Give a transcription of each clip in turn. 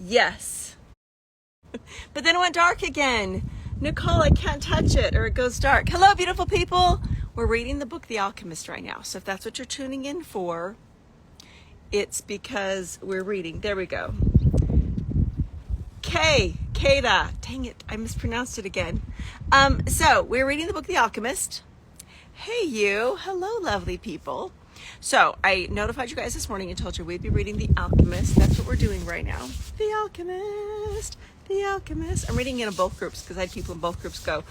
Yes. But then it went dark again. Nicole, I can't touch it or it goes dark. Hello, beautiful people. We're reading the book The Alchemist right now. So if that's what you're tuning in for, it's because we're reading. There we go. Keda. Dang it, I mispronounced it again. So we're reading the book The Alchemist. Hey you. Hello, lovely people. So I notified you guys this morning and told you we'd be reading The Alchemist. That's what we're doing right now. The Alchemist. The Alchemist. I'm reading it in both groups because I had people in both groups go,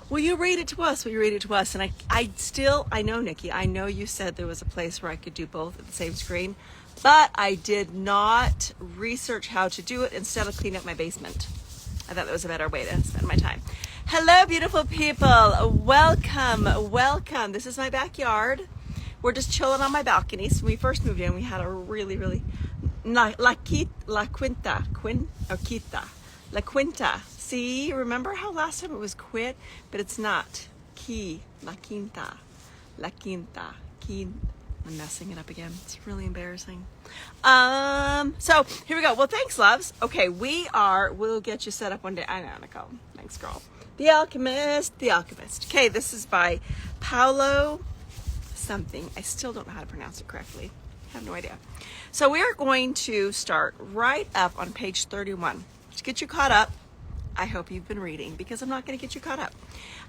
will you read it to us? Will you read it to us? And I know, Nikki, I know you said there was a place where I could do both at the same screen, but I did not research how to do it. Instead of clean up my basement. I thought that was a better way to spend my time. Hello, beautiful people. Welcome. This is my backyard. We're just chilling on my balcony. So when we first moved in, we had a really La Quinta. See, remember how last time it was quit, but it's not. La Quinta. I'm messing it up again. It's really embarrassing. So here we go. Well, thanks, loves. Okay, we'll get you set up one day. I know, Nicole. Thanks, girl. The Alchemist. Okay, this is by Paulo something. I still don't know how to pronounce it correctly. I have no idea. So we are going to start right up on page 31. To get you caught up, I hope you've been reading because I'm not going to get you caught up.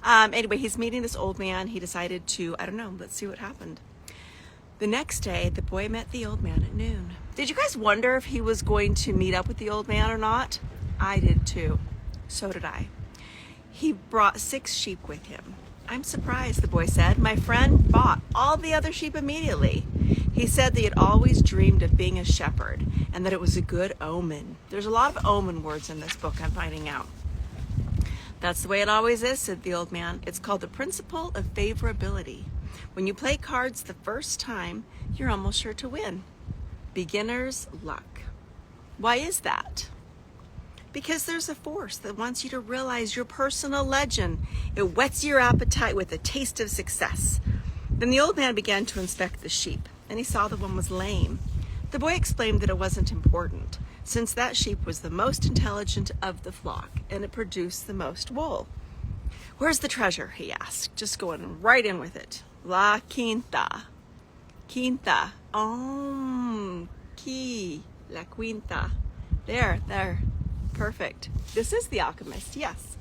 Anyway, he's meeting this old man. He decided to, I don't know, let's see what happened. The next day, the boy met the old man at noon. Did you guys wonder if he was going to meet up with the old man or not? I did too. So did I. He brought 6 sheep with him. I'm surprised, the boy said. My friend bought all the other sheep immediately. He said that he had always dreamed of being a shepherd and that it was a good omen. There's a lot of omen words in this book, I'm finding out. That's the way it always is, said the old man. It's called the principle of favorability. When you play cards the first time, you're almost sure to win. Beginner's luck. Why is that? Because there's a force that wants you to realize your personal legend. It whets your appetite with a taste of success. Then the old man began to inspect the sheep, and he saw the one was lame. The boy explained that it wasn't important, since that sheep was the most intelligent of the flock, and it produced the most wool. Where's the treasure? He asked, just going right in with it. La Quinta. La Quinta. There. Perfect. This is The Alchemist, yes.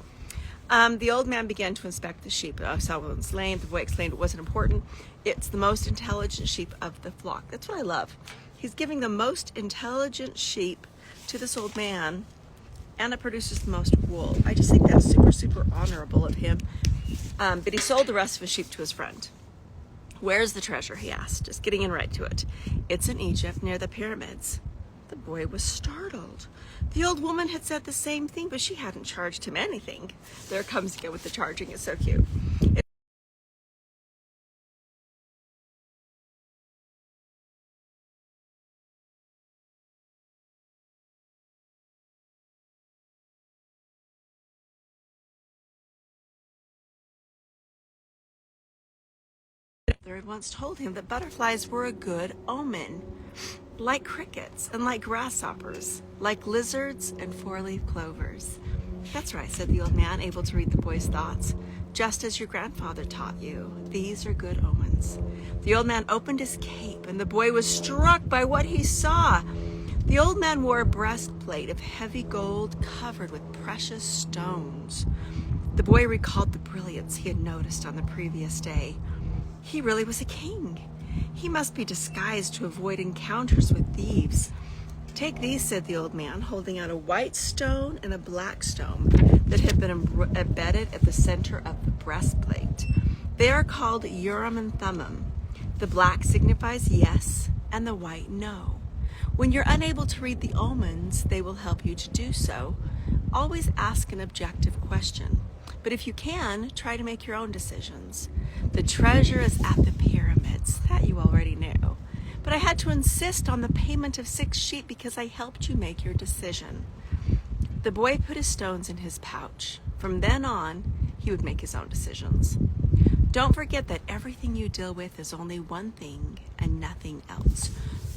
The old man began to inspect the sheep. I saw one was lame. The boy explained it wasn't important. It's the most intelligent sheep of the flock. That's what I love. He's giving the most intelligent sheep to this old man, and it produces the most wool. I just think that's super honorable of him. But he sold the rest of his sheep to his friend. Where's the treasure? He asked, just getting in right to it. It's in Egypt near the pyramids. The boy was startled. The old woman had said the same thing, but she hadn't charged him anything. There comes again with the charging. It's so cute. There had once told him that butterflies were a good omen, like crickets and like grasshoppers, like lizards and 4-leaf clovers. That's right, said the old man, able to read the boy's thoughts. Just as your grandfather taught you, these are good omens. The old man opened his cape, and the boy was struck by what he saw. The old man wore a breastplate of heavy gold covered with precious stones. The boy recalled the brilliance he had noticed on the previous day. He really was a king. He must be disguised to avoid encounters with thieves. Take these, said the old man, holding out a white stone and a black stone that had been embedded at the center of the breastplate. They are called Urim and Thummim. The black signifies yes, and the white no. When you're unable to read the omens, they will help you to do so. Always ask an objective question. But if you can, try to make your own decisions. The treasure is at the pyramids. That you already knew. But I had to insist on the payment of 6 sheep because I helped you make your decision. The boy put his stones in his pouch. From then on, he would make his own decisions. Don't forget that everything you deal with is only one thing and nothing else.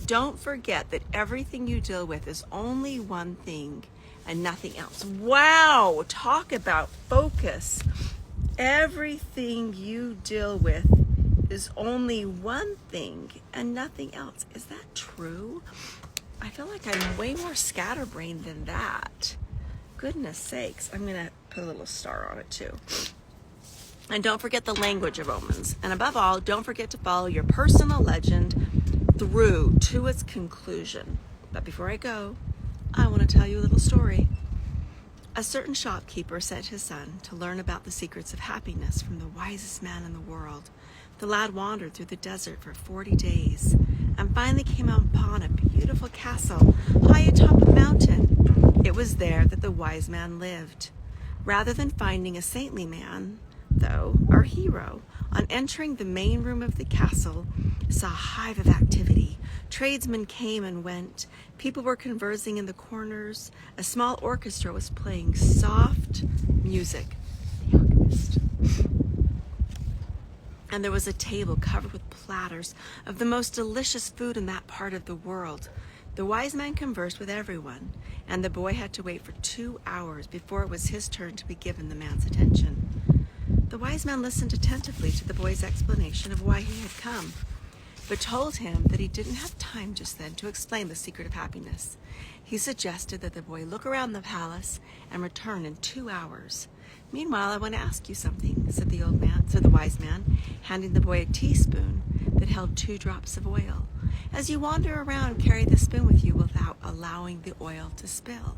Don't forget that everything you deal with is only one thing and nothing else. Wow, talk about focus. Everything you deal with is only one thing and nothing else. Is that true? I feel like I'm way more scatterbrained than that. Goodness sakes. I'm going to put a little star on it too. And don't forget the language of omens. And above all, don't forget to follow your personal legend through to its conclusion. But before I go, I want to tell you a little story. A certain shopkeeper sent his son to learn about the secrets of happiness from the wisest man in the world. The lad wandered through the desert for 40 days and finally came upon a beautiful castle high atop a mountain. It was there that the wise man lived. Rather than finding a saintly man, though, our hero, on entering the main room of the castle, saw a hive of activity. Tradesmen came and went. People were conversing in the corners. A small orchestra was playing soft music. The Alchemist. And there was a table covered with platters of the most delicious food in that part of the world. The wise man conversed with everyone, and the boy had to wait for 2 hours before it was his turn to be given the man's attention. The wise man listened attentively to the boy's explanation of why he had come, but told him that he didn't have time just then to explain the secret of happiness. He suggested that the boy look around the palace and return in 2 hours. Meanwhile, I want to ask you something, said the wise man, handing the boy a teaspoon that held 2 drops of oil. As you wander around, carry the spoon with you without allowing the oil to spill.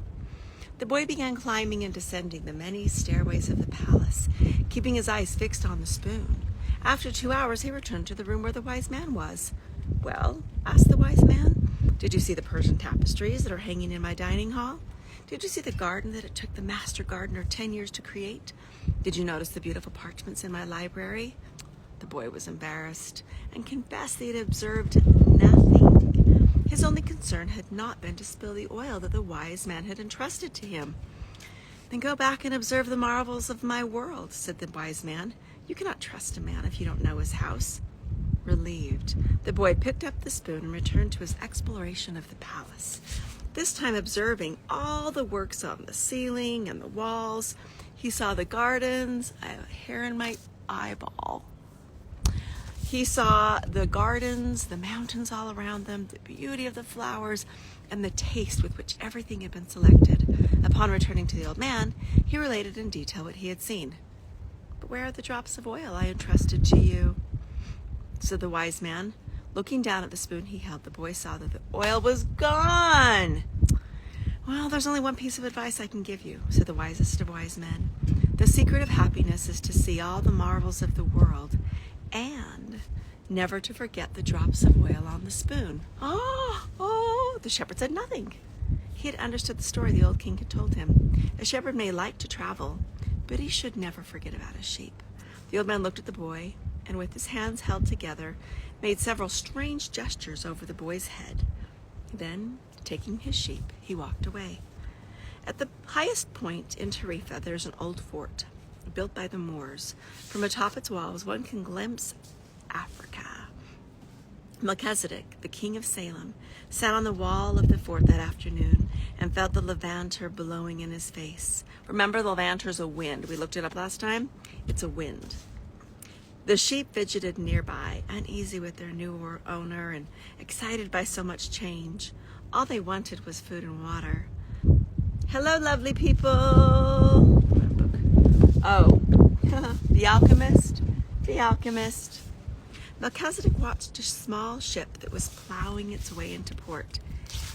The boy began climbing and descending the many stairways of the palace, keeping his eyes fixed on the spoon. After 2 hours, he returned to the room where the wise man was. Well, asked the wise man, did you see the Persian tapestries that are hanging in my dining hall? Did you see the garden that it took the master gardener 10 years to create? Did you notice the beautiful parchments in my library? The boy was embarrassed and confessed that he had observed nothing. His only concern had not been to spill the oil that the wise man had entrusted to him. Then go back and observe the marvels of my world, said the wise man. You cannot trust a man if you don't know his house. Relieved, the boy picked up the spoon and returned to his exploration of the palace. This time observing all the works on the ceiling and the walls. He saw the gardens. I have a hair in my eyeball. He saw the gardens, the mountains all around them, the beauty of the flowers, and the taste with which everything had been selected. Upon returning to the old man, he related in detail what he had seen. But where are the drops of oil I entrusted to you? Said the wise man. Looking down at the spoon he held, the boy saw that the oil was gone. Well, there's only one piece of advice I can give you, said the wisest of wise men. The secret of happiness is to see all the marvels of the world and never to forget the drops of oil on the spoon. Oh, the shepherd said nothing. He had understood the story the old king had told him. A shepherd may like to travel, but he should never forget about his sheep. The old man looked at the boy, and with his hands held together, made several strange gestures over the boy's head. Then, taking his sheep, he walked away. At the highest point in Tarifa, there's an old fort, built by the Moors. From atop its walls, one can glimpse Africa. Melchizedek, the king of Salem, sat on the wall of the fort that afternoon and felt the levanter blowing in his face. Remember, the levanter's a wind. We looked it up last time. It's a wind. The sheep fidgeted nearby, uneasy with their new owner and excited by so much change. All they wanted was food and water. Hello, lovely people. Oh, the alchemist. The alchemist. Melchizedek watched a small ship that was plowing its way into port.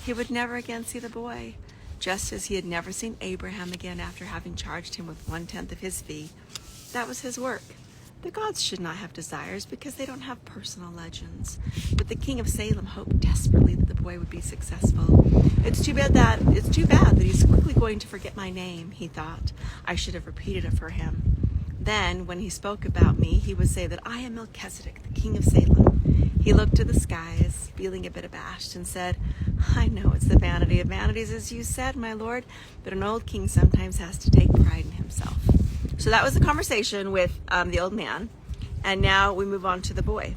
He would never again see the boy, just as he had never seen Abraham again after having charged him with 1/10 of his fee. That was his work. The gods should not have desires because they don't have personal legends. But the king of Salem hoped desperately that the boy would be successful. It's too bad that he's quickly going to forget my name, he thought. I should have repeated it for him. Then, when he spoke about me, he would say that I am Melchizedek, the king of Salem. He looked to the skies, feeling a bit abashed, and said, I know it's the vanity of vanities, as you said, my lord, but an old king sometimes has to take pride in himself. So that was the conversation with the old man. And now we move on to the boy.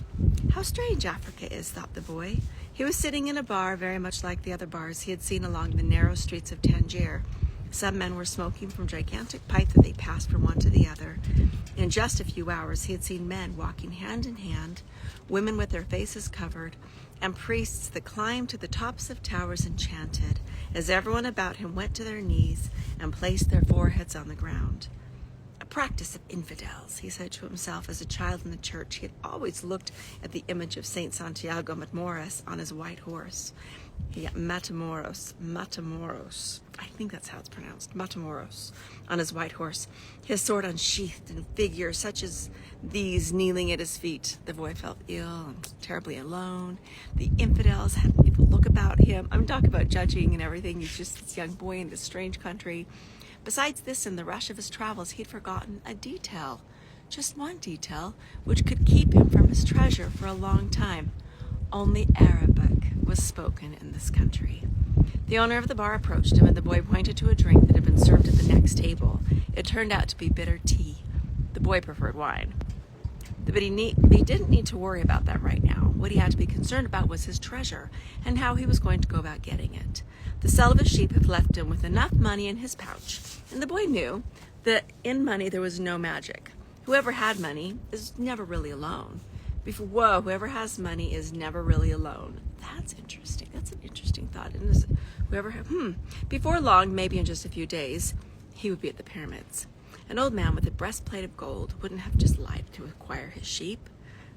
How strange Africa is, thought the boy. He was sitting in a bar very much like the other bars he had seen along the narrow streets of Tangier. Some men were smoking from gigantic pipes that they passed from one to the other. In just a few hours, he had seen men walking hand in hand, women with their faces covered, and priests that climbed to the tops of towers enchanted, as everyone about him went to their knees and placed their foreheads on the ground. A practice of infidels, he said to himself. As a child in the church, he had always looked at the image of Saint Santiago Matamoros on his white horse. Matamoros, I think that's how it's pronounced, Matamoros, on his white horse, his sword unsheathed, and figures such as these kneeling at his feet. The boy felt ill and terribly alone. The infidels had an evil look about him. I'm talking about judging and everything. He's just this young boy in this strange country. Besides this, in the rush of his travels, he'd forgotten a detail, just one detail, which could keep him from his treasure for a long time. Only Arabic was spoken in this country. The owner of the bar approached him, and the boy pointed to a drink that had been served at the next table. It turned out to be bitter tea. The boy preferred wine. But he didn't need to worry about that right now. What he had to be concerned about was his treasure and how he was going to go about getting it. The sale of his sheep had left him with enough money in his pouch, and the boy knew that in money there was no magic. Whoever had money is never really alone. Whoever has money is never really alone. That's interesting. That's an interesting thought, isn't it? Before long, maybe in just a few days, he would be at the pyramids. An old man with a breastplate of gold wouldn't have just lied to acquire his sheep.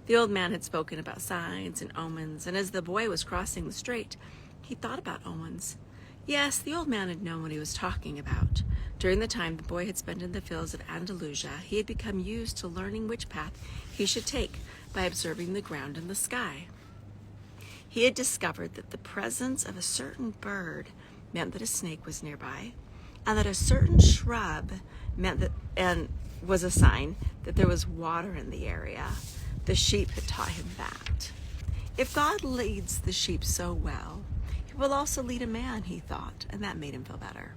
The old man had spoken about signs and omens, and as the boy was crossing the strait, he thought about omens. Yes, the old man had known what he was talking about. During the time the boy had spent in the fields of Andalusia, he had become used to learning which path he should take by observing the ground and the sky. He had discovered that the presence of a certain bird meant that a snake was nearby, and that a certain shrub meant that, and was a sign that there was water in the area. The sheep had taught him that. If God leads the sheep so well, he will also lead a man, he thought, and that made him feel better.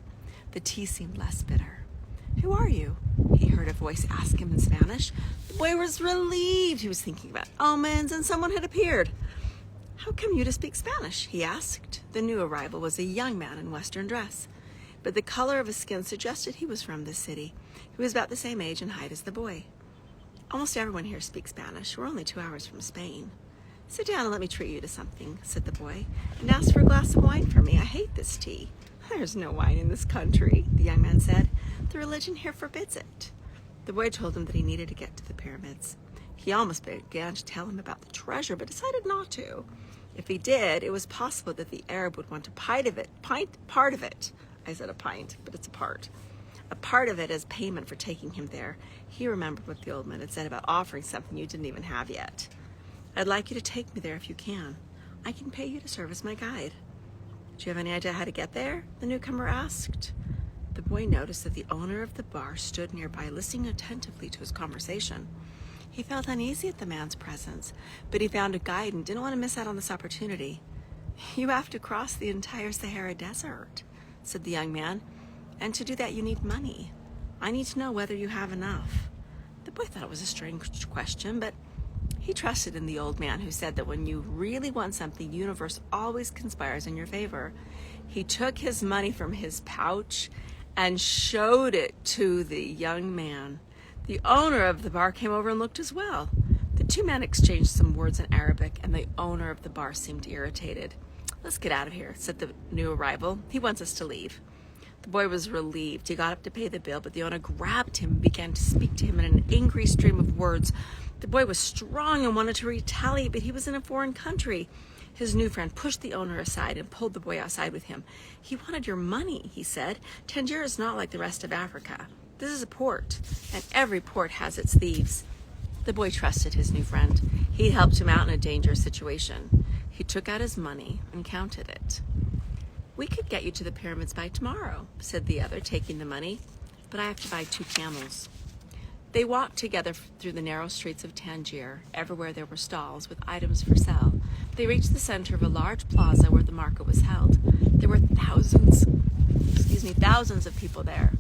The tea seemed less bitter. "Who are you?" he heard a voice ask him in Spanish. The boy was relieved. He was thinking about omens, and someone had appeared. "How come you to speak Spanish?" he asked. The new arrival was a young man in Western dress, but the color of his skin suggested he was from this city. He was about the same age and height as the boy. "Almost everyone here speaks Spanish. We're only 2 hours from Spain." "Sit down and let me treat you to something," said the boy, "and ask for a glass of wine for me. I hate this tea." "There's no wine in this country," the young man said. "The religion here forbids it." The boy told him that he needed to get to the pyramids. He almost began to tell him about the treasure, but decided not to. If he did, it was possible that the Arab would want a part of it. I said a pint, but it's a part. A part of it as payment for taking him there. He remembered what the old man had said about offering something you didn't even have yet. "I'd like you to take me there if you can. I can pay you to serve as my guide." "Do you have any idea how to get there?" the newcomer asked. The boy noticed that the owner of the bar stood nearby, listening attentively to his conversation. He felt uneasy at the man's presence, but he found a guide and didn't want to miss out on this opportunity. "You have to cross the entire Sahara Desert," said the young man, "and to do that you need money. I need to know whether you have enough." The boy thought it was a strange question, but he trusted in the old man, who said that when you really want something, the universe always conspires in your favor. He took his money from his pouch and showed it to the young man. The owner of the bar came over and looked as well. The two men exchanged some words in Arabic, and the owner of the bar seemed irritated. "Let's get out of here," said the new arrival. "He wants us to leave." The boy was relieved. He got up to pay the bill, but the owner grabbed him and began to speak to him in an angry stream of words. The boy was strong and wanted to retaliate, but he was in a foreign country. His new friend pushed the owner aside and pulled the boy outside with him. "He wanted your money," he said. "Tangier is not like the rest of Africa. This is a port, and every port has its thieves." The boy trusted his new friend. He helped him out in a dangerous situation. He took out his money and counted it. "We could get you to the pyramids by tomorrow," said the other, taking the money, "but I have to buy 2 camels. They walked together through the narrow streets of Tangier. Everywhere there were stalls with items for sale. They reached the center of a large plaza where the market was held. There were thousands of people there.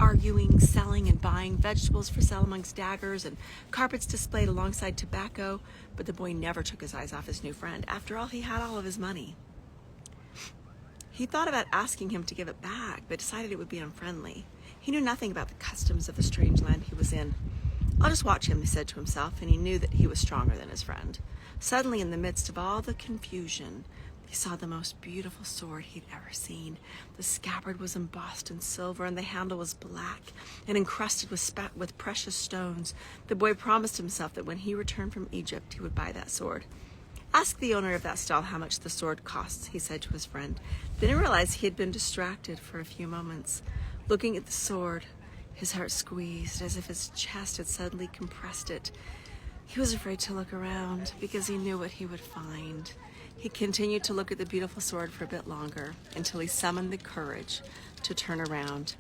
arguing, selling, and buying, vegetables for sale amongst daggers, and carpets displayed alongside tobacco, but the boy never took his eyes off his new friend. After all, he had all of his money. He thought about asking him to give it back, but decided it would be unfriendly. He knew nothing about the customs of the strange land he was in. "I'll just watch him," he said to himself, and he knew that he was stronger than his friend. Suddenly, in the midst of all the confusion, he saw the most beautiful sword he'd ever seen. The scabbard was embossed in silver, and the handle was black and encrusted with precious stones. The boy promised himself that when he returned from Egypt, he would buy that sword. "Ask the owner of that stall how much the sword costs," he said to his friend. Then he realized he had been distracted for a few moments. Looking at the sword, his heart squeezed as if his chest had suddenly compressed it. He was afraid to look around because he knew what he would find. He continued to look at the beautiful sword for a bit longer until he summoned the courage to turn around.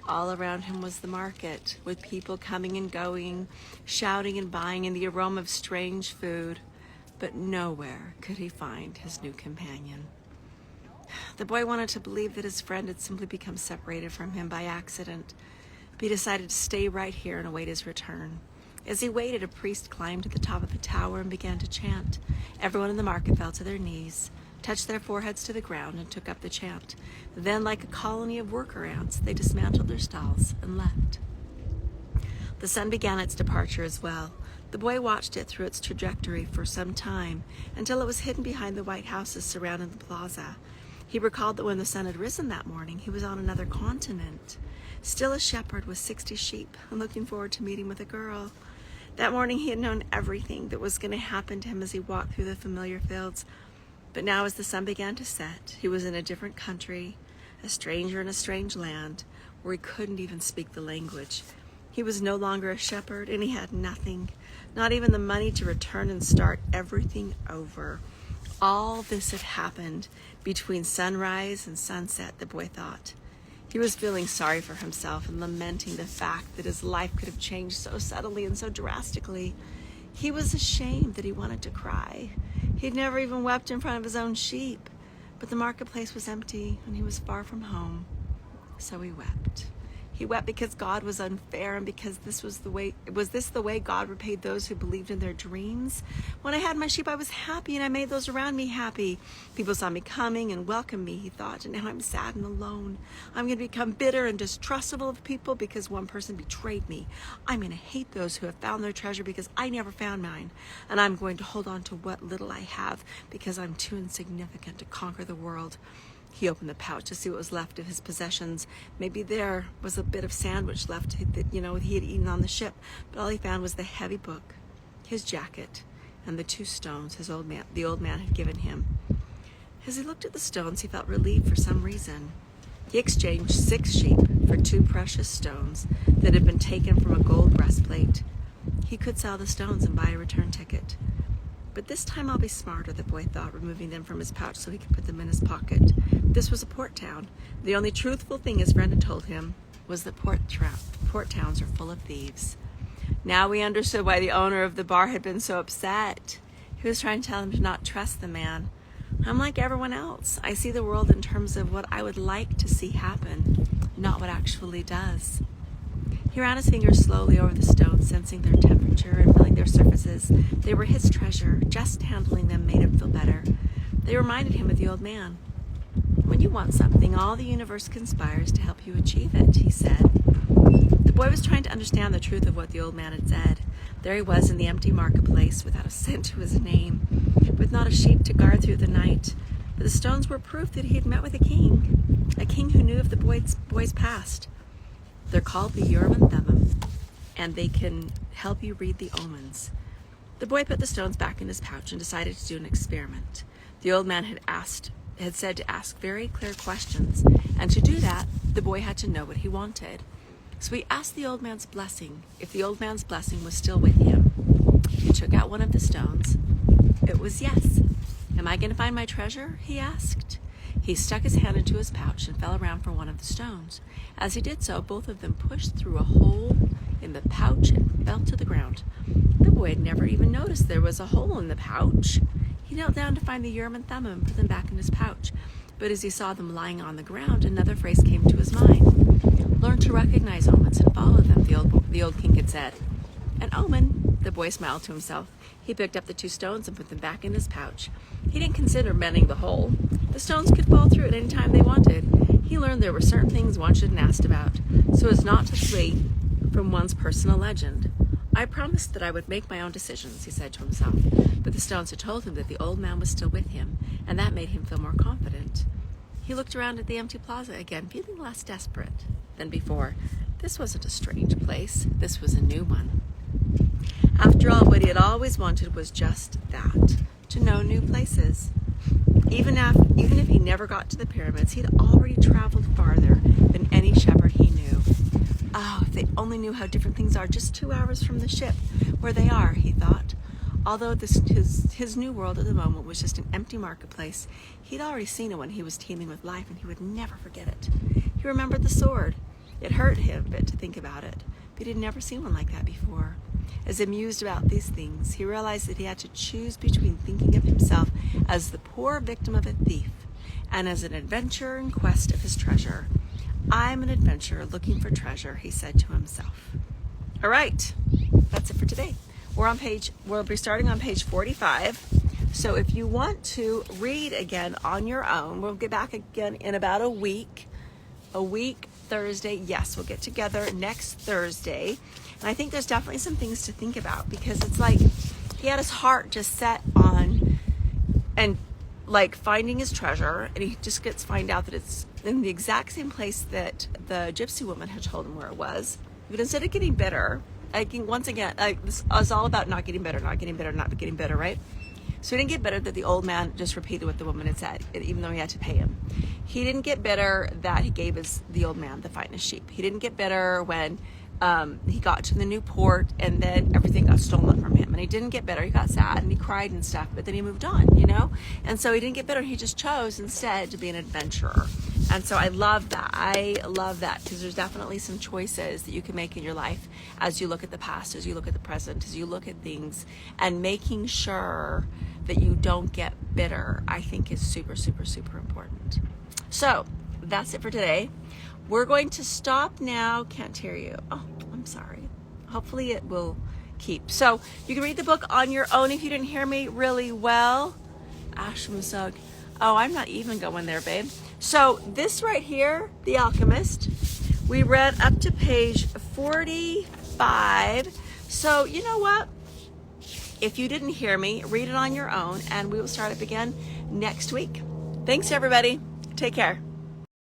All around him was the market, with people coming and going, shouting and buying, and the aroma of strange food. But nowhere could he find his new companion. The boy wanted to believe that his friend had simply become separated from him by accident, but he decided to stay right here and await his return. As he waited, a priest climbed to the top of the tower and began to chant. Everyone in the market fell to their knees, touched their foreheads to the ground, and took up the chant. Then, like a colony of worker ants, they dismantled their stalls and left. The sun began its departure as well. The boy watched it through its trajectory for some time, until it was hidden behind the white houses surrounding the plaza. He recalled that when the sun had risen that morning, he was on another continent, still a shepherd with 60 sheep, and looking forward to meeting with a girl. That morning he had known everything that was going to happen to him as he walked through the familiar fields. But now as the sun began to set, he was in a different country, a stranger in a strange land, where he couldn't even speak the language. He was no longer a shepherd, and he had nothing, not even the money to return and start everything over. All this had happened between sunrise and sunset, the boy thought. He was feeling sorry for himself and lamenting the fact that his life could have changed so suddenly and so drastically. He was ashamed that he wanted to cry. He'd never even wept in front of his own sheep, but the marketplace was empty and he was far from home. So he wept. He wept because God was unfair and because this was the way God repaid those who believed in their dreams? When I had my sheep, I was happy and I made those around me happy. People saw me coming and welcomed me, he thought, and now I'm sad and alone. I'm going to become bitter and distrustful of people because one person betrayed me. I'm going to hate those who have found their treasure because I never found mine. And I'm going to hold on to what little I have because I'm too insignificant to conquer the world. He opened the pouch to see what was left of his possessions. Maybe there was a bit of sandwich left that, he had eaten on the ship. But all he found was the heavy book, his jacket, and the 2 stones the old man had given him. As he looked at the stones, he felt relieved for some reason. He exchanged 6 sheep for 2 precious stones that had been taken from a gold breastplate. He could sell the stones and buy a return ticket. But this time I'll be smarter, the boy thought, removing them from his pouch so he could put them in his pocket. This was a port town. The only truthful thing his friend had told him was that port towns are full of thieves. Now he understood why the owner of the bar had been so upset. He was trying to tell him to not trust the man. I'm like everyone else. I see the world in terms of what I would like to see happen, not what actually does. He ran his fingers slowly over the stones, sensing their temperature and feeling their surfaces. They were his treasure. Just handling them made him feel better. They reminded him of the old man. When you want something, all the universe conspires to help you achieve it, he said. The boy was trying to understand the truth of what the old man had said. There he was in the empty marketplace, without a cent to his name, with not a sheep to guard through the night. But the stones were proof that he had met with a king who knew of the boy's past. They're called the Urim and Thummim, and they can help you read the omens. The boy put the stones back in his pouch and decided to do an experiment. The old man had said to ask very clear questions, and to do that, the boy had to know what he wanted. So he asked the old man's blessing, if the old man's blessing was still with him. He took out one of the stones. It was yes. Am I going to find my treasure? He asked. He stuck his hand into his pouch and felt around for one of the stones. As he did so, both of them pushed through a hole in the pouch and fell to the ground. The boy had never even noticed there was a hole in the pouch. He knelt down to find the Urim and Thummim and put them back in his pouch. But as he saw them lying on the ground, another phrase came to his mind. Learn to recognize omens and follow them, the old king had said. An omen, the boy smiled to himself. He picked up the 2 stones and put them back in his pouch. He didn't consider mending the hole. The stones could fall through at any time they wanted. He learned there were certain things one shouldn't ask about, so as not to flee from one's personal legend. I promised that I would make my own decisions, he said to himself. But the stones had told him that the old man was still with him, and that made him feel more confident. He looked around at the empty plaza again, feeling less desperate than before. This wasn't a strange place. This was a new one. After all, what he had always wanted was just that, to know new places. Even if he never got to the pyramids, he'd already traveled farther than any shepherd he knew. Oh, if they only knew how different things are just 2 hours from the ship where they are, he thought. Although his new world at the moment was just an empty marketplace, he'd already seen it when he was teeming with life, and he would never forget it. He remembered the sword. It hurt him a bit to think about it, but he'd never seen one like that before. As he mused about these things, he realized that he had to choose between thinking of himself as the poor victim of a thief and as an adventurer in quest of his treasure. I'm an adventurer looking for treasure, he said to himself. All right, that's it for today. We'll be starting on page 45. So if you want to read again on your own, we'll get back again in about a week. Thursday. Yes, we'll get together next Thursday. And I think there's definitely some things to think about, because it's like he had his heart just set on and like finding his treasure, and he just gets find out that it's in the exact same place that the gypsy woman had told him where it was. But instead of getting bitter, once again, this is all about not getting bitter, right? So he didn't get bitter that the old man just repeated what the woman had said, even though he had to pay him. He didn't get bitter that he gave the old man the finest sheep. He didn't get bitter when he got to the new port and then everything got stolen from him. And he didn't get bitter. He got sad and he cried and stuff, but then he moved on, you know? And so he didn't get bitter. He just chose instead to be an adventurer. And so I love that, because there's definitely some choices that you can make in your life as you look at the past, as you look at the present, as you look at things, and making sure that you don't get bitter, I think is super, super, super important. So that's it for today. We're going to stop now. Can't hear you. Oh, I'm sorry. Hopefully it will keep. So you can read the book on your own if you didn't hear me really well. Ashmusug. Oh, I'm not even going there, babe. So this right here, The Alchemist, we read up to page 45. So you know what? If you didn't hear me, read it on your own, and we will start up again next week. Thanks, everybody. Take care.